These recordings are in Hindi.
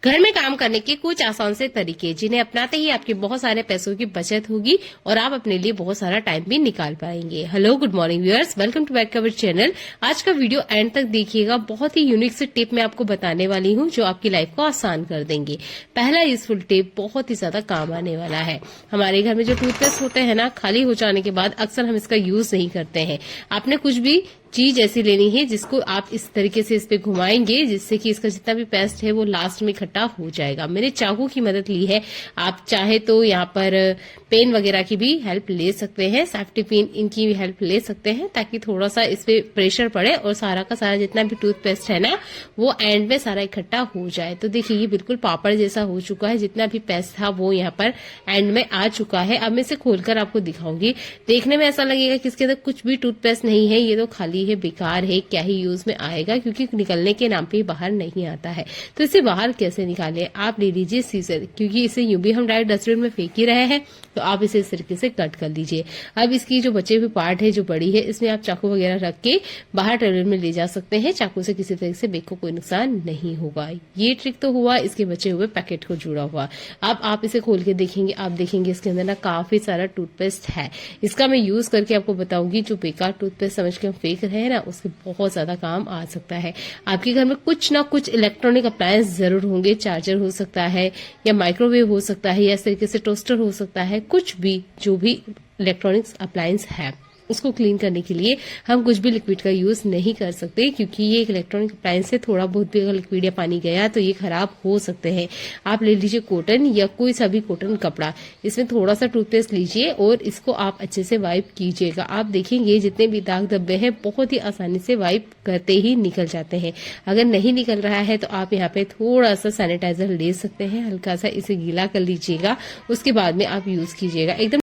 घर में काम करने के कुछ आसान से तरीके जिन्हें अपनाते ही आपके बहुत सारे पैसों की बचत होगी और आप अपने लिए बहुत सारा टाइम भी निकाल पाएंगे। Hello, good morning viewers, welcome to back our channel. आज का वीडियो एंड तक देखिएगा। बहुत ही यूनिक से टिप मैं आपको बताने वाली हूँ जो आपकी लाइफ को आसान कर देंगे। पहला यूजफुल टिप बहुत ही ज्यादा काम आने वाला है। हमारे घर में जो टूथपेस्ट होते हैं ना, खाली हो जाने के बाद अक्सर हम इसका यूज नहीं करते हैं। आपने कुछ भी चीज ऐसी लेनी है जिसको आप इस तरीके से इस पे घुमाएंगे जिससे कि इसका जितना भी पेस्ट है वो लास्ट में इकट्ठा हो जाएगा। मैंने चाकू की मदद ली है। आप चाहे तो यहाँ पर पेन वगैरह की भी हेल्प ले सकते हैं, सेफ्टी पिन इनकी भी हेल्प ले सकते हैं ताकि थोड़ा सा इस पे प्रेशर पड़े और सारा का सारा जितना भी टूथपेस्ट है ना वो एंड में सारा इकट्ठा हो जाए। तो देखिए ये बिल्कुल पापड़ जैसा हो चुका है। जितना भी पेस्ट था वो यहाँ पर एंड में आ चुका है। अब मैं इसे खोलकर आपको दिखाऊंगी। देखने में ऐसा लगेगा कि इसके अंदर कुछ भी टूथपेस्ट नहीं है, ये तो खाली है, बेकार है, क्या ही यूज में आएगा, क्योंकि निकलने के नाम पे बाहर नहीं आता है। तो इसे बाहर कैसे निकालें? आप ले लीजिए सीजर, क्योंकि इसे यूं भी हम डायरेक्ट डस्टबिन में फेंक ही रहे हैं, तो आप इसे इस तरीके से कट कर लीजिए। अब इसकी जो बचे हुए पार्ट है, जो बड़ी है, इसमें आप चाकू वगैरह रख के बाहर टॉयलेट में ले जा सकते हैं। चाकू से किसी तरह से बेक को कोई नुकसान नहीं होगा। ये ट्रिक तो हुआ इसके बचे हुए पैकेट को जुड़ा हुआ। अब आप इसे खोल के देखेंगे, आप देखेंगे इसके अंदर ना काफी सारा टूथपेस्ट है। इसका मैं यूज करके आपको बताऊंगी। जो बेकार टूथपेस्ट समझ के हम फेंक रहे हैं ना, उसके बहुत ज्यादा काम आ सकता है। आपके घर में कुछ ना कुछ इलेक्ट्रॉनिक अप्लायंस जरूर होंगे। चार्जर हो सकता है, या माइक्रोवेव हो सकता है, या इस तरीके से टोस्टर हो सकता है। कुछ भी जो भी इलेक्ट्रॉनिक्स अप्लायंस है उसको क्लीन करने के लिए हम कुछ भी लिक्विड का यूज नहीं कर सकते, क्योंकि ये एक इलेक्ट्रॉनिक अप्लायंस से थोड़ा बहुत भी अगर लिक्विड या पानी गया तो ये खराब हो सकते हैं। आप ले लीजिए कॉटन या कोई सा भी कॉटन कपड़ा, इसमें थोड़ा सा टूथपेस्ट लीजिए और इसको आप अच्छे से वाइप कीजिएगा। आप देखेंगे जितने भी दाग धब्बे हैं बहुत ही आसानी से वाइप करते ही निकल जाते हैं। अगर नहीं निकल रहा है तो आप यहाँ पे थोड़ा सा सैनिटाइजर ले सकते हैं, हल्का सा इसे गीला कर लीजिएगा, उसके बाद में आप यूज कीजिएगा। एकदम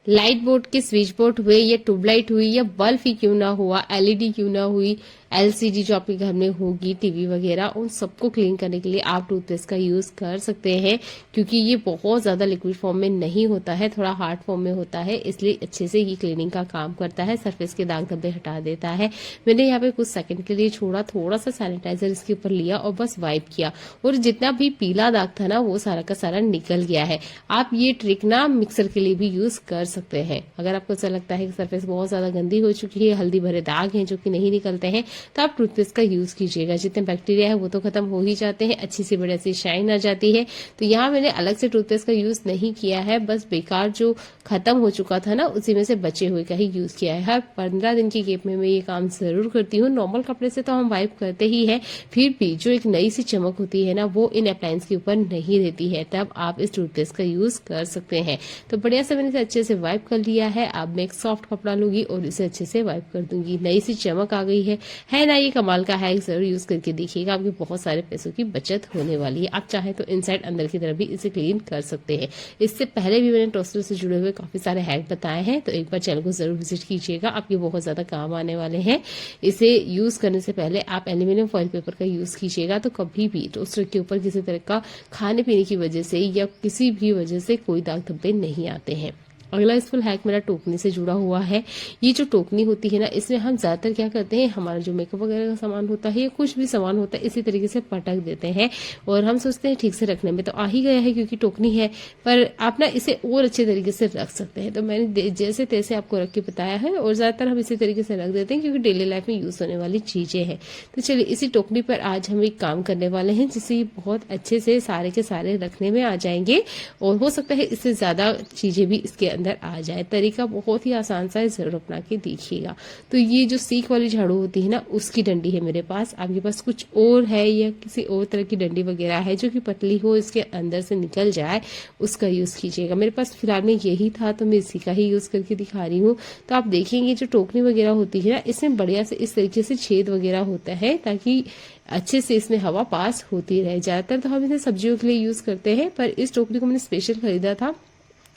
लाइट बोर्ड के स्विच बोर्ड हुए या ट्यूबलाइट हुई या बल्ब ही क्यों ना हुआ, एलईडी क्यों ना हुई, एलसीडी जो आपके घर में होगी, टीवी वगैरह, उन सबको क्लीन करने के लिए आप टूथपेस्ट का यूज कर सकते हैं, क्योंकि ये बहुत ज्यादा लिक्विड फॉर्म में नहीं होता है, थोड़ा हार्ड फॉर्म में होता है, इसलिए अच्छे से ये क्लीनिंग का काम करता है, सरफेस के दाग धब्बे हटा देता है। मैंने यहाँ पे कुछ सेकंड के लिए छोड़ा, थोड़ा सा सैनिटाइजर इसके ऊपर लिया और बस वाइप किया, और जितना भी पीला दाग था ना वो सारा का सारा निकल गया है। आप ये ट्रिक ना मिक्सर के लिए भी यूज कर सकते हैं। अगर आपको ऐसा लगता है कि सरफेस बहुत ज्यादा गंदी हो चुकी है, हल्दी भरे दाग हैं जो कि नहीं निकलते हैं, तो आप टूथपेस्ट का यूज कीजिएगा। जितने बैक्टीरिया है वो तो खत्म हो ही जाते हैं, अच्छी सी बढ़िया सी शाइन आ जाती है। तो यहाँ मैंने अलग से टूथपेस्ट का यूज नहीं किया है, बस बेकार जो खत्म हो चुका था ना उसी में से बचे हुए का ही यूज किया है। हर 15 दिन की गैप में मैं ये काम जरूर करती हूँ। नॉर्मल कपड़े से तो हम वाइप करते ही है, फिर भी जो एक नई सी चमक होती है ना वो इन अप्लायंस के ऊपर नहीं रहती है, तब आप इस टूथपेस्ट का यूज कर सकते हैं। तो बढ़िया से मैंने इसे अच्छे से वाइप कर लिया है। अब मैं एक सॉफ्ट कपड़ा लूंगी और इसे अच्छे से वाइप कर दूंगी। नई सी चमक आ गई है ना? ये कमाल का हैक जरूर यूज करके देखिएगा, आपके बहुत सारे पैसों की बचत होने वाली है। आप चाहे तो इनसाइड अंदर की तरफ भी इसे क्लीन कर सकते हैं। इससे पहले भी मैंने टोस्टर से जुड़े हुए काफी सारे हैक बताए हैं, तो एक बार चैनल को जरूर विजिट कीजिएगा, आपके बहुत ज्यादा काम आने वाले हैं। इसे यूज करने से पहले आप एल्यूमिनियम फॉइल पेपर का यूज कीजिएगा, तो कभी भी टोस्टर के ऊपर किसी तरह का खाने पीने की वजह से या किसी भी वजह से कोई दाग धब्बे नहीं आते हैं। अगला यूजफुल हैक मेरा टोकनी से जुड़ा हुआ है। ये जो टोकनी होती है ना, इसमें हम ज्यादातर क्या करते हैं, हमारा जो मेकअप वगैरह का सामान होता है या कुछ भी सामान होता है इसी तरीके से पटक देते हैं, और हम सोचते हैं ठीक से रखने में तो आ ही गया है क्योंकि टोकनी है, पर आप ना इसे और अच्छे तरीके से रख सकते हैं। तो मैंने जैसे तैसे आपको रख के बताया है, और ज्यादातर हम इसी तरीके से रख देते हैं क्योंकि डेली लाइफ में यूज होने वाली चीजें हैं। तो चलिए इसी टोकनी पर आज हम एक काम करने वाले हैं जिससे बहुत अच्छे से सारे के सारे रखने में आ जाएंगे, और हो सकता है इससे ज्यादा चीजें भी इसके अंदर आ जाए। तरीका बहुत ही आसान सा है, जरूर अपना के देखिएगा। तो ये जो सीख वाली झाड़ू होती है ना, उसकी डंडी है मेरे पास। आपके पास कुछ और है या किसी और तरह की डंडी वगैरह है जो कि पतली हो, इसके अंदर से निकल जाए, उसका यूज कीजिएगा। मेरे पास फिलहाल में यही था तो मैं इसी का ही यूज करके दिखा रही हूँ। तो आप देखेंगे जो टोकनी वगैरह होती है ना, इसमें बढ़िया से इस तरीके से छेद वगैरह होता है ताकि अच्छे से इसमें हवा पास होती रहे। ज्यादातर तो हम इसे सब्जियों के लिए यूज करते हैं, पर इस टोकरी को मैंने स्पेशल खरीदा था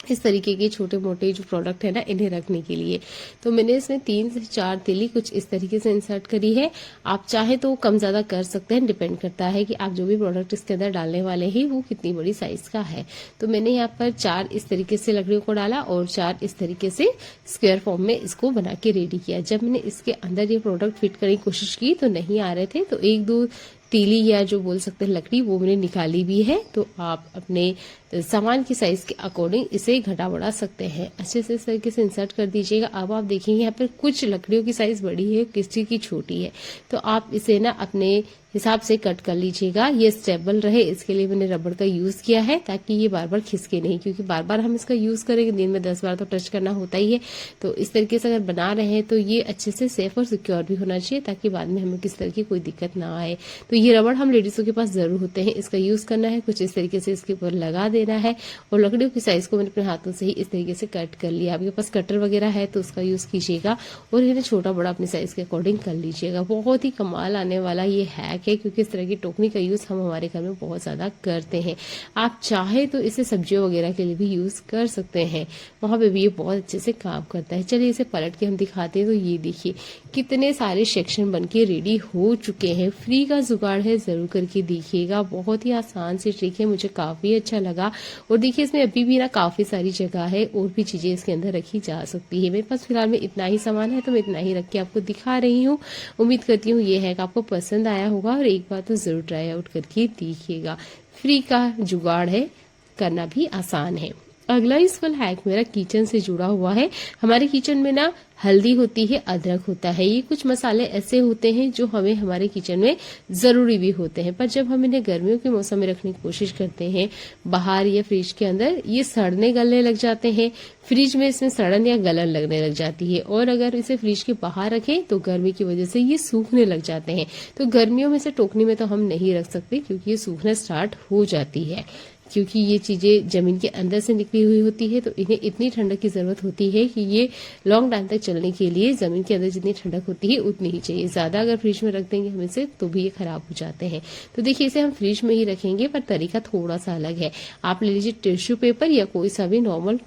इस तरीके के छोटे मोटे जो प्रोडक्ट है ना इन्हें रखने के लिए। तो मैंने इसमें 3 से 4 तीली कुछ इस तरीके से इंसर्ट करी है। आप चाहे तो कम ज्यादा कर सकते हैं, डिपेंड करता है कि आप जो भी प्रोडक्ट इसके अंदर डालने वाले हैं वो कितनी बड़ी साइज का है। तो मैंने यहाँ पर 4 इस तरीके से लकड़ियों को डाला और 4 इस तरीके से स्क्वायर फॉर्म में इसको बना के रेडी किया। जब मैंने इसके अंदर ये प्रोडक्ट फिट करने की कोशिश की तो नहीं आ रहे थे, तो 1, 2, तीली या जो बोल सकते हैं लकड़ी वो मैंने निकाली भी है। तो आप अपने सामान की साइज के अकॉर्डिंग इसे घटा बढ़ा सकते हैं। अच्छे से इस तरीके से इंसर्ट कर दीजिएगा। अब आप देखेंगे यहाँ पर कुछ लकड़ियों की साइज बड़ी है, किसी की छोटी है, तो आप इसे ना अपने हिसाब से कट कर लीजिएगा। ये स्टेबल रहे इसके लिए मैंने रबड़ का यूज किया है, ताकि ये बार बार खिसके नहीं, क्योंकि बार बार हम इसका यूज करेंगे, दिन में 10 बार तो टच करना होता ही है। तो इस तरीके से अगर बना रहे हैं तो ये अच्छे से सेफ और सिक्योर भी होना चाहिए, ताकि बाद में हमें किस तरह की कोई दिक्कत ना आए। तो ये रबड़ हम लेडीजों के पास जरूर होते हैं, इसका यूज करना है, कुछ इस तरीके से इसके ऊपर लगा देना है। और लकड़ियों की साइज को मैंने अपने हाथों से ही इस तरीके से कट कर लिया। आपके पास कटर वगैरह है तो उसका यूज कीजिएगा और इन्हें छोटा बड़ा अपनी साइज के अकॉर्डिंग कर लीजिएगा। बहुत ही कमाल आने वाला ये हैक है, क्योंकि इस तरह की टोकनी का यूज हम हमारे घर में बहुत ज्यादा करते हैं। आप चाहे तो इसे सब्जियों वगैरह के लिए भी यूज कर सकते हैं, वहां पे भी ये बहुत अच्छे से काम करता है। चलिए इसे पलट के हम दिखाते हैं। तो ये देखिए कितने सारे सेक्शन बनके रेडी हो चुके हैं। फ्री का जुगाड़ है, जरूर करके देखिएगा। बहुत ही आसान सी ट्रिक है, मुझे काफी अच्छा लगा। और देखिए इसमें अभी भी ना काफी सारी जगह है, और भी चीजें इसके अंदर रखी जा सकती है। मेरे पास फिलहाल में इतना ही सामान है, तो मैं इतना ही रख के आपको दिखा रही हूँ। उम्मीद करती हूँ ये हैक आपको पसंद आया होगा, और एक बार तो जरूर ट्राई आउट करके देखिएगा। फ्री का जुगाड़ है, करना भी आसान है। अगला इस वाला हैक मेरा किचन से जुड़ा हुआ है। हमारे किचन में ना हल्दी होती है, अदरक होता है, ये कुछ मसाले ऐसे होते हैं जो हमें हमारे किचन में जरूरी भी होते हैं। पर जब हम इन्हें गर्मियों के मौसम में रखने की कोशिश करते हैं बाहर या फ्रिज के अंदर, ये सड़ने गलने लग जाते हैं। फ्रिज में इसमें सड़न या गलन लगने लग जाती है, और अगर इसे फ्रिज के बाहर रखें तो गर्मी की वजह से ये सूखने लग जाते हैं। तो गर्मियों में से टोकनी में तो हम नहीं रख सकते, क्योंकि ये सूखना स्टार्ट हो जाती है। क्योंकि ये चीजें जमीन के अंदर से निकली हुई होती है, तो इन्हें इतनी ठंडक की जरूरत होती है कि ये लॉन्ग टाइम तक चलने के लिए जमीन के अंदर जितनी ठंडक होती है उतनी ही चाहिए। ज्यादा अगर फ्रिज में रख देंगे हम इसे तो भी ये खराब हो जाते हैं। तो देखिए इसे हम फ्रिज में ही रखेंगे, पर तरीका थोड़ा सा अलग है। आप ले लीजिए टिश्यू पेपर या कोई सा भी नॉर्मल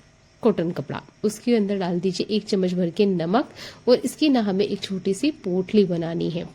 कॉटन कपड़ा, उसके अंदर डाल दीजिए 1 चम्मच भर के नमक, और इसकी ना हमें एक छोटी सी पोटली बनानी है।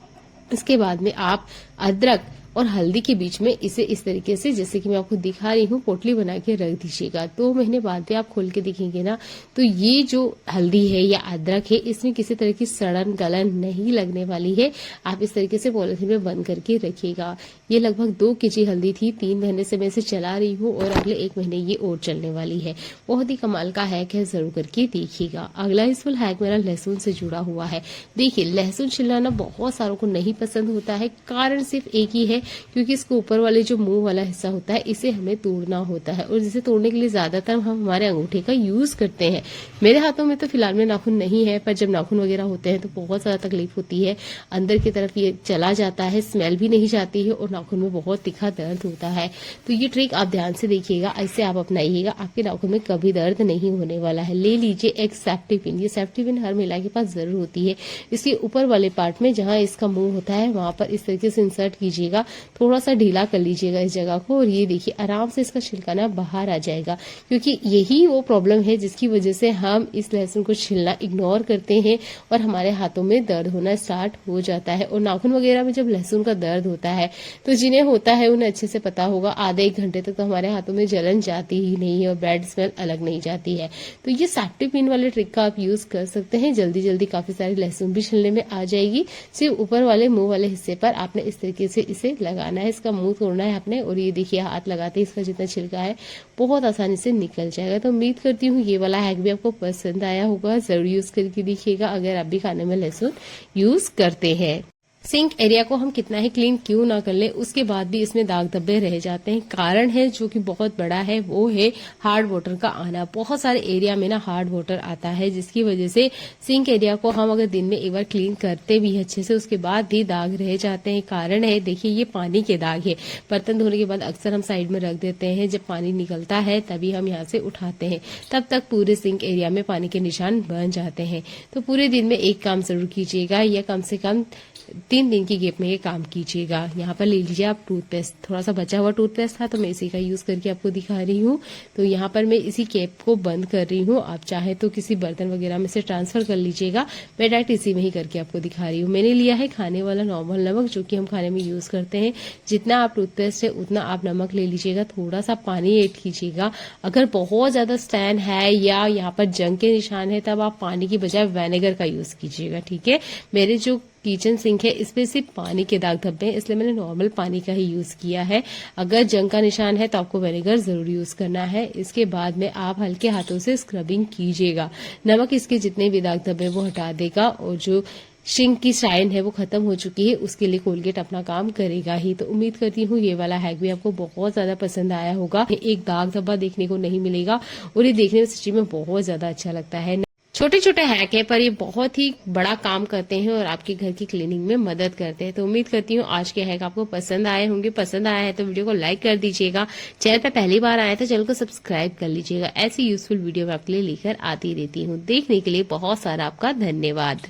इसके बाद में आप अदरक और हल्दी के बीच में इसे इस तरीके से, जैसे कि मैं आपको दिखा रही हूँ, पोटली बना के रख दीजिएगा। 2 महीने बाद भी आप खोल के देखेंगे ना, तो ये जो हल्दी है या अदरक है, इसमें किसी तरह की सड़न गलन नहीं लगने वाली है। आप इस तरीके से पॉलिथीन में बंद करके रखिएगा। ये लगभग 2 केजी हल्दी थी, 3 महीने से मैं इसे चला रही हूँ, और अगले 1 महीने ये और चलने वाली है। बहुत ही कमाल का हैक है, जरूर करके देखिएगा। अगला इस वाला हैक मेरा लहसुन से जुड़ा हुआ है। देखिए लहसुन छिलना बहुत सारों को नहीं पसंद होता है, कारण सिर्फ एक ही है, क्योंकि इसके ऊपर वाले जो मुंह वाला हिस्सा होता है इसे हमें तोड़ना होता है, और जिसे तोड़ने के लिए ज्यादातर हम हमारे अंगूठे का यूज करते हैं। मेरे हाथों में तो फिलहाल में नाखून नहीं है, पर जब नाखून वगैरह होते हैं तो बहुत ज्यादा तकलीफ होती है। अंदर की तरफ ये चला जाता है, स्मेल भी नहीं जाती है, और नाखून में बहुत तीखा दर्द होता है। तो ये ट्रिक आप ध्यान से देखिएगा, ऐसे आप अपनाइएगा, आपके नाखून में कभी दर्द नहीं होने वाला है। ले लीजिए एक सेफ्टी पिन। ये सेफ्टी पिन हर महिला के पास जरूर होती है। इसके ऊपर वाले पार्ट में जहां इसका मुंह होता है वहां पर इस तरीके से इंसर्ट कीजिएगा, थोड़ा सा ढीला कर लीजिएगा इस जगह को, और ये देखिए आराम से इसका छिलका ना बाहर आ जाएगा। क्योंकि यही वो प्रॉब्लम है जिसकी वजह से हम इस लहसुन को छिलना इग्नोर करते हैं, और हमारे हाथों में दर्द होना स्टार्ट हो जाता है। और नाखून वगैरह में जब लहसुन का दर्द होता है, तो जिन्हें होता है उन्हें अच्छे से पता होगा, आधे 1 घंटे तक तो हमारे हाथों में जलन जाती ही नहीं है, और बैड स्मेल अलग नहीं जाती है। तो ये सेफ्टी पिन वाले ट्रिक का आप यूज कर सकते हैं। जल्दी जल्दी काफी सारी लहसुन भी छिलने में आ जाएगी। सिर्फ ऊपर वाले मुंह वाले हिस्से पर आपने इस तरीके से इसे लगाना है, इसका मुंह तोड़ना है आपने, और ये देखिए हाथ लगाते इसका जितना छिलका है बहुत आसानी से निकल जाएगा। तो उम्मीद करती हूँ ये वाला हैक भी आपको पसंद आया होगा, जरूर यूज करके देखिएगा अगर आप भी खाने में लहसुन यूज करते हैं। सिंक एरिया को हम कितना ही क्लीन क्यों ना कर लें, उसके बाद भी इसमें दाग धब्बे रह जाते हैं। कारण है जो कि बहुत बड़ा है, वो है हार्ड वाटर का आना। बहुत सारे एरिया में ना हार्ड वाटर आता है, जिसकी वजह से सिंक एरिया को हम अगर दिन में एक बार क्लीन करते भी अच्छे से, उसके बाद भी दाग रह जाते हैं। कारण है देखिए ये पानी के दाग है। बर्तन धोने के बाद अक्सर हम साइड में रख देते हैं, जब पानी निकलता है तभी हम यहाँ से उठाते हैं, तब तक पूरे सिंक एरिया में पानी के निशान बन जाते हैं। तो पूरे दिन में एक काम जरूर कीजिएगा, या कम से कम 3 दिन की गैप में ये काम कीजिएगा। यहाँ पर ले लीजिए आप टूथपेस्ट, थोड़ा सा बचा हुआ टूथपेस्ट था तो मैं इसी का यूज करके आपको दिखा रही हूँ। तो यहाँ पर मैं इसी कैप को बंद कर रही हूँ। आप चाहे तो किसी बर्तन वगैरह में से ट्रांसफर कर लीजिएगा, मैं डायरेक्ट इसी में ही करके आपको दिखा रही हूँ। मैंने लिया है खाने वाला नॉर्मल नमक, जो कि हम खाने में यूज करते हैं। जितना आप टूथपेस्ट है उतना आप नमक ले लीजिएगा, थोड़ा सा पानी ऐड कीजिएगा। अगर बहुत ज्यादा स्टैन है या यहाँ पर जंग के निशान है, तब आप पानी की बजाय विनेगर का यूज कीजिएगा, ठीक है। मेरे जो किचन सिंक है इस पे सिर्फ पानी के दाग धब्बे हैं, इसलिए मैंने नॉर्मल पानी का ही यूज किया है। अगर जंग का निशान है तो आपको विनेगर जरूर यूज करना है। इसके बाद में आप हल्के हाथों से स्क्रबिंग कीजिएगा। नमक इसके जितने भी दाग धब्बे वो हटा देगा और जो सिंक की शाइन है वो खत्म हो चुकी है, उसके लिए कोलगेट अपना काम करेगा ही। तो उम्मीद करती हूँ ये वाला हैक भी आपको बहुत ज्यादा पसंद आया होगा। एक दाग धब्बा देखने को नहीं मिलेगा और ये देखने में सच्ची में बहुत ज्यादा अच्छा लगता है। छोटे छोटे हैक है पर ये बहुत ही बड़ा काम करते हैं और आपके घर की क्लीनिंग में मदद करते हैं। तो उम्मीद करती हूँ आज के हैक आपको पसंद आए होंगे। पसंद आया है तो वीडियो को लाइक कर दीजिएगा। चैनल पे पहली बार आए तो चैनल को सब्सक्राइब कर लीजिएगा। ऐसी यूजफुल वीडियो मैं आपके लिए लेकर आती रहती हूँ। देखने के लिए बहुत सारा आपका धन्यवाद।